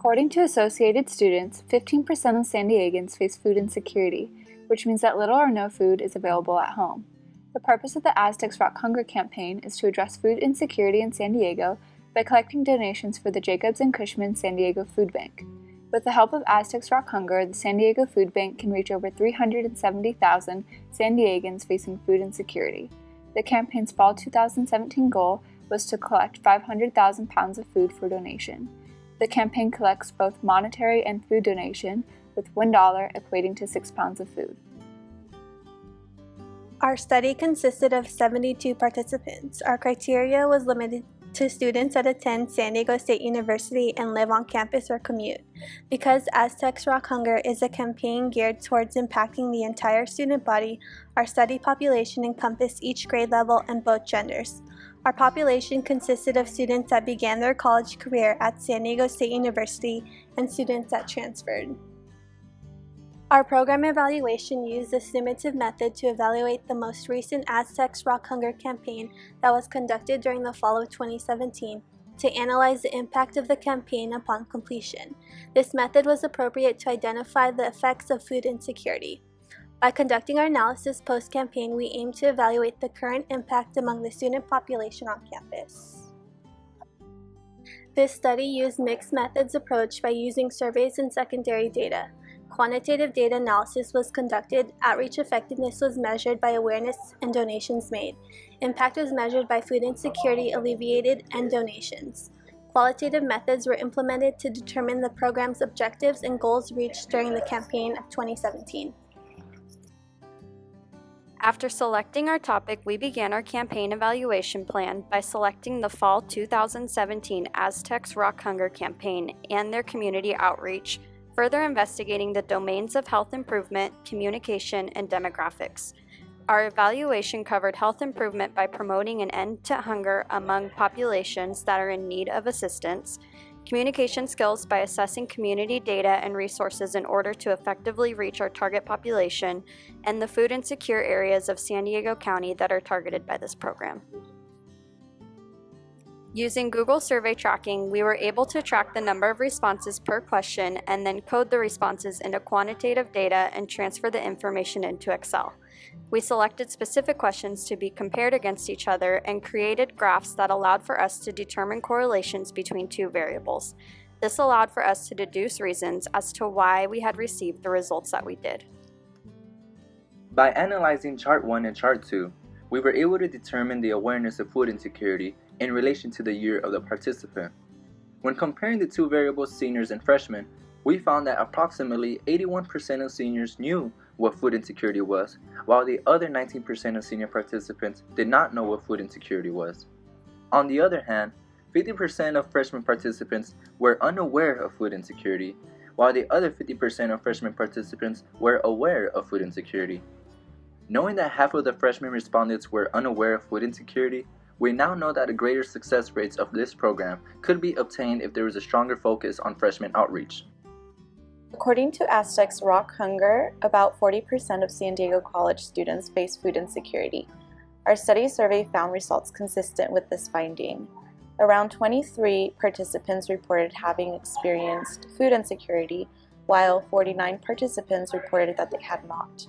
According to Associated Students, 15% of San Diegans face food insecurity, which means that little or no food is available at home. The purpose of the Aztecs Rock Hunger campaign is to address food insecurity in San Diego by collecting donations for the Jacobs and Cushman San Diego Food Bank. With the help of Aztecs Rock Hunger, the San Diego Food Bank can reach over 370,000 San Diegans facing food insecurity. The campaign's fall 2017 goal was to collect 500,000 pounds of food for donation. The campaign collects both monetary and food donation, with $1 equating to 6 pounds of food. Our study consisted of 72 participants. Our criteria was limited to students that attend San Diego State University and live on campus or commute. Because Aztecs Rock Hunger is a campaign geared towards impacting the entire student body, our study population encompassed each grade level and both genders. Our population consisted of students that began their college career at San Diego State University and students that transferred. Our program evaluation used the summative method to evaluate the most recent Aztecs Rock Hunger campaign that was conducted during the fall of 2017 to analyze the impact of the campaign upon completion. This method was appropriate to identify the effects of food insecurity. By conducting our analysis post-campaign, we aim to evaluate the current impact among the student population on campus. This study used mixed methods approach by using surveys and secondary data. Quantitative data analysis was conducted, outreach effectiveness was measured by awareness and donations made. Impact was measured by food insecurity alleviated and donations. Qualitative methods were implemented to determine the program's objectives and goals reached during the campaign of 2017. After selecting our topic, we began our campaign evaluation plan by selecting the Fall 2017 Aztecs Rock Hunger campaign and their community outreach, further investigating the domains of health improvement, communication, and demographics. Our evaluation covered health improvement by promoting an end to hunger among populations that are in need of assistance, communication skills by assessing community data and resources in order to effectively reach our target population, and the food insecure areas of San Diego County that are targeted by this program. Using Google Survey Tracking, we were able to track the number of responses per question and then code the responses into quantitative data and transfer the information into Excel. We selected specific questions to be compared against each other and created graphs that allowed for us to determine correlations between two variables. This allowed for us to deduce reasons as to why we had received the results that we did. By analyzing Chart 1 and Chart 2, we were able to determine the awareness of food insecurity in relation to the year of the participant. When comparing the two variables, seniors and freshmen, we found that approximately 81% of seniors knew what food insecurity was, while the other 19% of senior participants did not know what food insecurity was. On the other hand, 50% of freshman participants were unaware of food insecurity, while the other 50% of freshman participants were aware of food insecurity. Knowing that half of the freshman respondents were unaware of food insecurity, we now know that a greater success rates of this program could be obtained if there was a stronger focus on freshman outreach. According to Aztecs Rock Hunger, about 40% of San Diego College students face food insecurity. Our study survey found results consistent with this finding. Around 23 participants reported having experienced food insecurity, while 49 participants reported that they had not.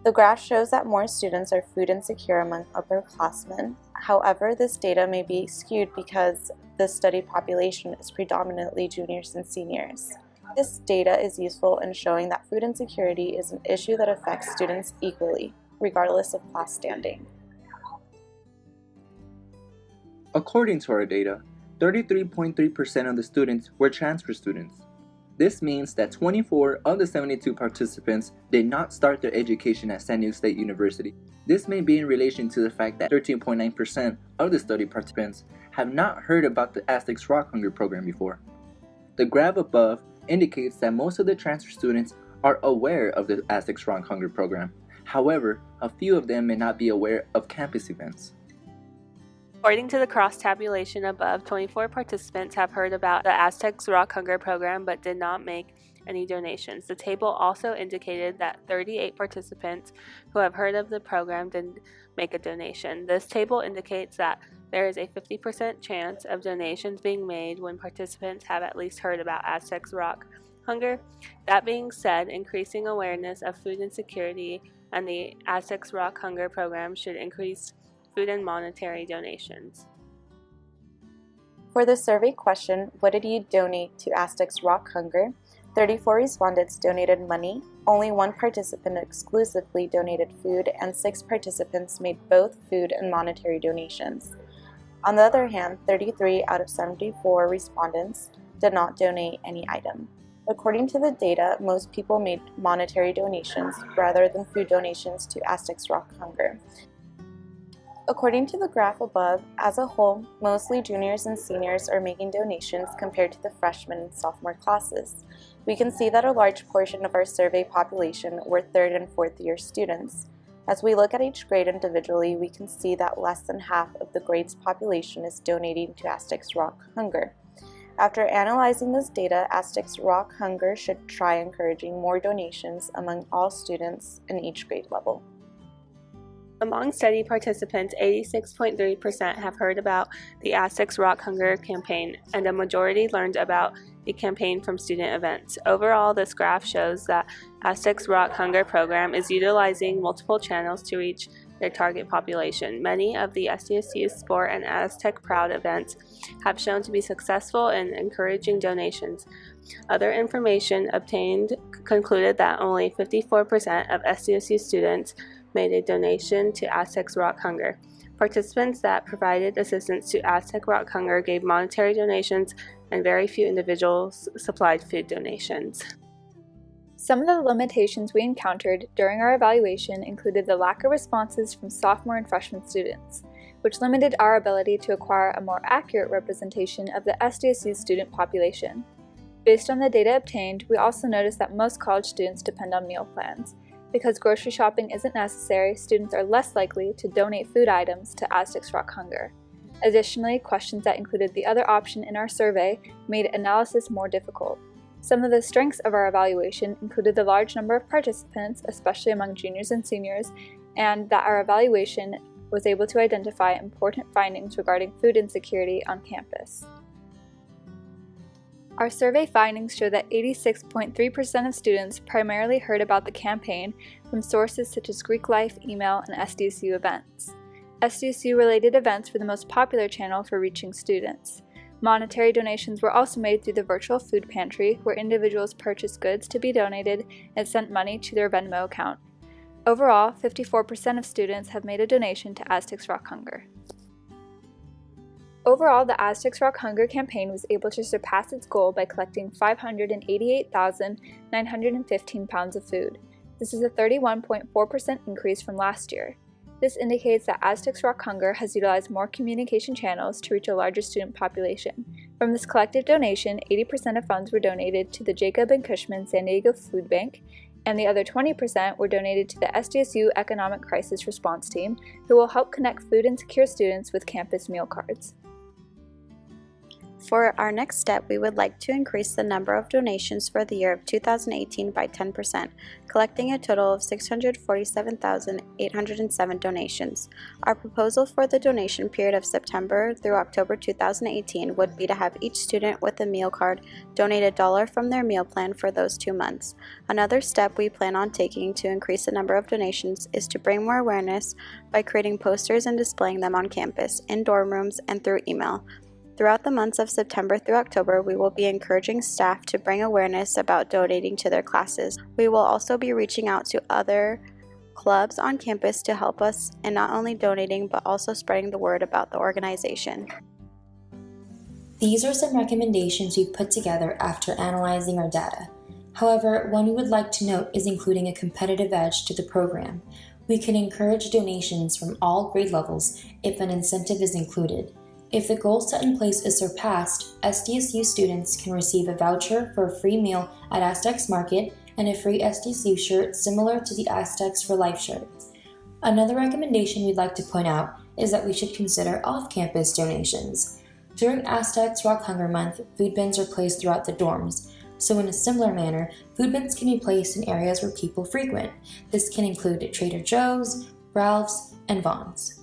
The graph shows that more students are food insecure among upperclassmen. However, this data may be skewed because the study population is predominantly juniors and seniors. This data is useful in showing that food insecurity is an issue that affects students equally, regardless of class standing. According to our data, 33.3% of the students were transfer students. This means that 24 of the 72 participants did not start their education at San Diego State University. This may be in relation to the fact that 13.9% of the study participants have not heard about the Aztecs Rock Hunger program before. The graph above indicates that most of the transfer students are aware of the Aztecs Rock Hunger program. However, a few of them may not be aware of campus events. According to the cross-tabulation above, 24 participants have heard about the Aztecs Rock Hunger program but did not make any donations. The table also indicated that 38 participants who have heard of the program didn't make a donation. This table indicates that there is a 50% chance of donations being made when participants have at least heard about Aztecs Rock Hunger. That being said, increasing awareness of food insecurity and the Aztecs Rock Hunger program should increase food and monetary donations. For the survey question, what did you donate to Aztecs Rock Hunger? 34 respondents donated money, only 1 participant exclusively donated food, and 6 participants made both food and monetary donations. On the other hand, 33 out of 74 respondents did not donate any item. According to the data, most people made monetary donations rather than food donations to Aztecs Rock Hunger. According to the graph above, as a whole, mostly juniors and seniors are making donations compared to the freshman and sophomore classes. We can see that a large portion of our survey population were 3rd and 4th year students. As we look at each grade individually, we can see that less than half of the grade's population is donating to Aztecs Rock Hunger. After analyzing this data, Aztecs Rock Hunger should try encouraging more donations among all students in each grade level. Among study participants, 86.3% have heard about the Aztecs Rock Hunger campaign, and a majority learned about the campaign from student events. Overall, this graph shows that Aztecs Rock Hunger program is utilizing multiple channels to reach their target population. Many of the SDSU Sport and Aztec Proud events have shown to be successful in encouraging donations. Other information obtained concluded that only 54% of SDSU students made a donation to Aztecs Rock Hunger. Participants that provided assistance to Aztec Rock Hunger gave monetary donations, and very few individuals supplied food donations. Some of the limitations we encountered during our evaluation included the lack of responses from sophomore and freshman students, which limited our ability to acquire a more accurate representation of the SDSU student population. Based on the data obtained, we also noticed that most college students depend on meal plans. Because grocery shopping isn't necessary, students are less likely to donate food items to Aztecs Rock Hunger. Additionally, questions that included the other option in our survey made analysis more difficult. Some of the strengths of our evaluation included the large number of participants, especially among juniors and seniors, and that our evaluation was able to identify important findings regarding food insecurity on campus. Our survey findings show that 86.3% of students primarily heard about the campaign from sources such as Greek Life, email, and SDSU events. SDSU-related events were the most popular channel for reaching students. Monetary donations were also made through the virtual food pantry, where individuals purchased goods to be donated and sent money to their Venmo account. Overall, 54% of students have made a donation to Aztecs Rock Hunger. Overall, the Aztecs Rock Hunger campaign was able to surpass its goal by collecting 588,915 pounds of food. This is a 31.4% increase from last year. This indicates that Aztecs Rock Hunger has utilized more communication channels to reach a larger student population. From this collective donation, 80% of funds were donated to the Jacob and Cushman San Diego Food Bank, and the other 20% were donated to the SDSU Economic Crisis Response Team, who will help connect food insecure students with campus meal cards. For our next step, we would like to increase the number of donations for the year of 2018 by 10%, collecting a total of 647,807 donations. Our proposal for the donation period of September through October 2018 would be to have each student with a meal card donate $1 from their meal plan for those 2 months. Another step we plan on taking to increase the number of donations is to bring more awareness by creating posters and displaying them on campus, in dorm rooms, and through email. Throughout the months of September through October, we will be encouraging staff to bring awareness about donating to their classes. We will also be reaching out to other clubs on campus to help us in not only donating but also spreading the word about the organization. These are some recommendations we've put together after analyzing our data. However, one we would like to note is including a competitive edge to the program. We can encourage donations from all grade levels if an incentive is included. If the goal set in place is surpassed, SDSU students can receive a voucher for a free meal at Aztecs Market and a free SDSU shirt similar to the Aztecs for Life shirt. Another recommendation we'd like to point out is that we should consider off-campus donations. During Aztecs Rock Hunger Month, food bins are placed throughout the dorms, so in a similar manner, food bins can be placed in areas where people frequent. This can include Trader Joe's, Ralph's, and Vons.